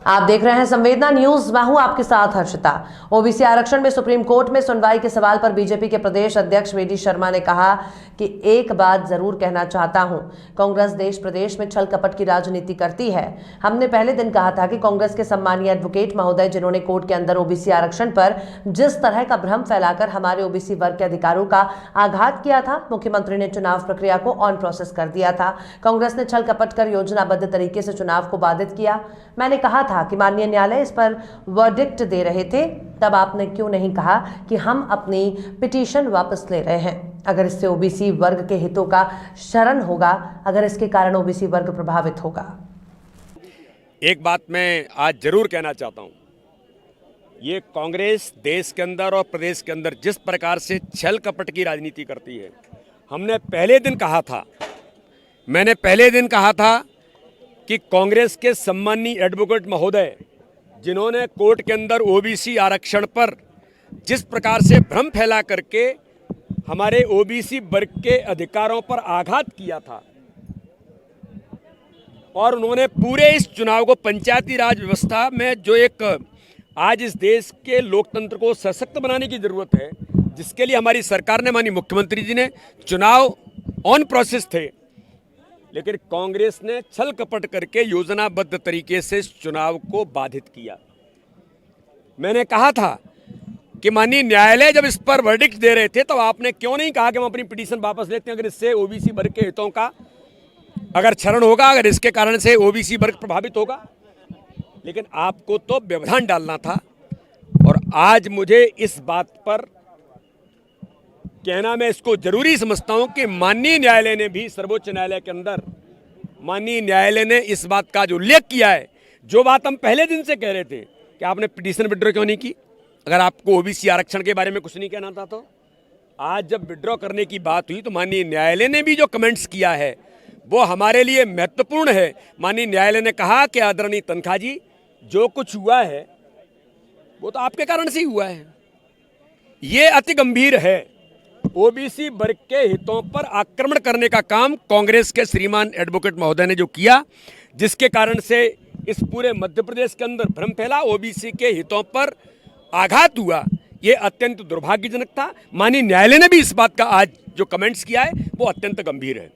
आप देख रहे हैं संवेदना न्यूज। मैं हूं आपके साथ हर्षिता। ओबीसी आरक्षण में सुप्रीम कोर्ट में सुनवाई के सवाल पर बीजेपी के प्रदेश अध्यक्ष वी डी शर्मा ने कहा कि एक बात जरूर कहना चाहता हूं, कांग्रेस देश प्रदेश में छल कपट की राजनीति करती है। हमने पहले दिन कहा था कि कांग्रेस के सम्मानीय एडवोकेट महोदय, जिन्होंने कोर्ट के अंदर ओबीसी आरक्षण पर जिस तरह का भ्रम फैलाकर हमारे ओबीसी वर्ग के अधिकारों का आघात किया था, मुख्यमंत्री ने चुनाव प्रक्रिया को ऑन प्रोसेस कर दिया था। कांग्रेस ने छल कपट कर योजनाबद्ध तरीके से चुनाव को बाधित किया। मैंने कहा था कि माननीय न्यायालय इस पर वर्डिक्ट दे रहे थे, तब आपने क्यों नहीं कहा कि हम अपनी पिटीशन वापस ले रहे हैं? अगर इससे ओबीसी वर्ग के हितों का शरण होगा, अगर इसके कारण ओबीसी वर्ग प्रभावित होगा। एक बात मैं आज जरूर कहना चाहता हूं, ये कांग्रेस देश के अंदर और प्रदेश के अंदर जिस प्रकार से छल कपट की राजनीति करती है, हमने पहले दिन कहा था, मैंने पहले दिन कहा था कि कांग्रेस के सम्मानीय एडवोकेट महोदय, जिन्होंने कोर्ट के अंदर ओबीसी आरक्षण पर जिस प्रकार से भ्रम फैला करके हमारे ओबीसी वर्ग के अधिकारों पर आघात किया था और उन्होंने पूरे इस चुनाव को पंचायती राज व्यवस्था में जो एक आज इस देश के लोकतंत्र को सशक्त बनाने की जरूरत है, जिसके लिए हमारी सरकार ने, माननीय मुख्यमंत्री जी ने, चुनाव ऑन प्रोसेस थे, लेकिन कांग्रेस ने छल कपट करके योजनाबद्ध तरीके से इस चुनाव को बाधित किया। मैंने कहा था कि माननीय न्यायालय जब इस पर वर्डिक्ट दे रहे थे, तब आपने क्यों नहीं कहा कि हम अपनी पिटीशन वापस लेते हैं, अगर इससे ओबीसी वर्ग के हितों का अगर क्षरण होगा, अगर इसके कारण से ओबीसी वर्ग प्रभावित होगा। लेकिन आपको तो व्यवधान डालना था। और आज मुझे इस बात पर कहना, मैं इसको जरूरी समझता हूं कि माननीय न्यायालय ने भी, सर्वोच्च न्यायालय के अंदर माननीय न्यायालय ने इस बात का जो उल्लेख किया है, जो बात हम पहले दिन से कह रहे थे कि आपने पिटीशन विड्रॉ क्यों नहीं की, अगर आपको ओबीसी आरक्षण के बारे में कुछ नहीं कहना था, तो आज जब विड्रॉ करने की बात हुई तो माननीय न्यायालय ने भी जो कमेंट्स किया है वो हमारे लिए महत्वपूर्ण है। माननीय न्यायालय ने कहा कि आदरणीय तनखा जी, जो कुछ हुआ है वो तो आपके कारण से ही हुआ है, ये अति गंभीर है। ओबीसी वर्ग के हितों पर आक्रमण करने का काम कांग्रेस के श्रीमान एडवोकेट महोदय ने जो किया, जिसके कारण से इस पूरे मध्य प्रदेश के अंदर भ्रम फैला, ओबीसी के हितों पर आघात हुआ, ये अत्यंत दुर्भाग्यजनक था। माननीय न्यायालय ने भी इस बात का आज जो कमेंट्स किया है वो अत्यंत गंभीर है।